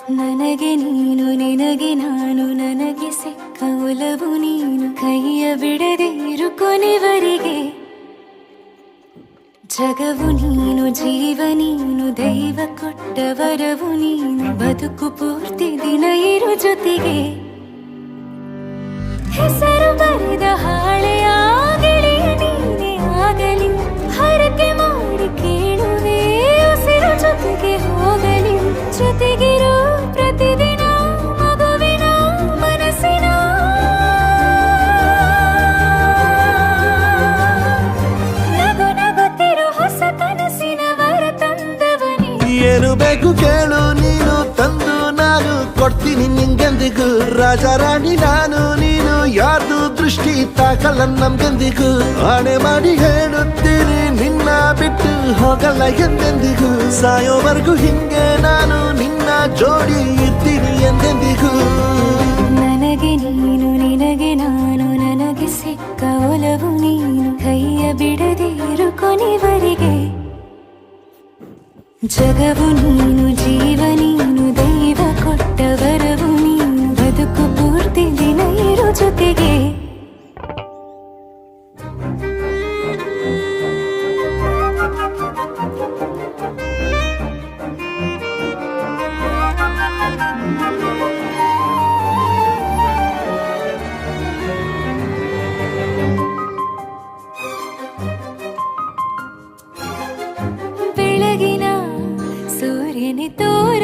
ನನಗೆ ನೀನು ನಿನಗೆ ನಾನು ನನಗೆ ಸಿಕ್ಕ ಒಲವು ನೀನು ಕೈಯ ಬಿಡದೆ ಇರು ಕೊನೆವರೆಗೆ ಜಗವು ನೀನು ಜೀವ ನೀನು ದೈವ ಕೊಟ್ಟ ವರವು ನೀನು ಬದುಕು ಪೂರ್ತಿ ದಿನ ಇರು ಜೊತೆಗೆ ಹೆಸರು ಬರೆದ ಹಾಳೆಯಾಗಲಿ ನೀನೇ ಆಗಲಿ ಹರಕೆ ಮಾಡಿ ಕೇಳುವೆ ಉಸಿರು ಜೊತೆಗೆ ಹೋಗಲಿ ಜೊತೆಗಿರೋ ಪ್ರತಿದಿನ ಮಗುವಿನ ಮನಸ್ಸಿನ ನಗು ನಗುತ್ತಿರೋ ಹೊಸ ಕನಸಿನ ವರ ತಂದವನೇ ಏನು ಬೇಕು ಕೇಳು ನೀನು ತಂದು ನಾನು ಕೊಡ್ತೀನಿ ನಿಂಗೆಂದಿಗೂ ರಾಜ ರಾಣಿ ನಾನು ನೀನು ಯಾರ್ದು ದೃಷ್ಟಿ ತಾಕಲ್ಲ ನಮ್ಗೆಂದಿಗೂ ಆಣೆ ಮಾಡಿ ಹೇಳುತ್ತೀನಿ ನಿನ್ನ ಬಿಟ್ಟು ಹೋಗಲ್ಲ ಎಂದೆಂದಿಗೂ ಸಾಯೋವರೆಗೂ ಹಿಂಗೆ ನಾನು ನಿನ್ನ ಜೋಡಿ ಇರ್ತೀನಿ ಎಂದೆಂದಿಗೂ ನನಗೆ ನೀನು ನಿನಗೆ ನಾನು ನನಗೆ ಸಿಕ್ಕ ಒಲವು ನೀನು ಕೈಯ ಬಿಡದೆ ಇರು ಕೊನೆವರೆಗೆ ಜಗವು ನೀನು ಜೀವ ನೀನು ದೈವ ಕೊಟ್ಟ ವರವು ನೀನು ಬದುಕು ಪೂರ್ತಿ ದಿನ ಇರು ಜೊತೆಗೆ ಬೆಳಗಿನ ಸೂರ್ಯನೇ ತೋರಿ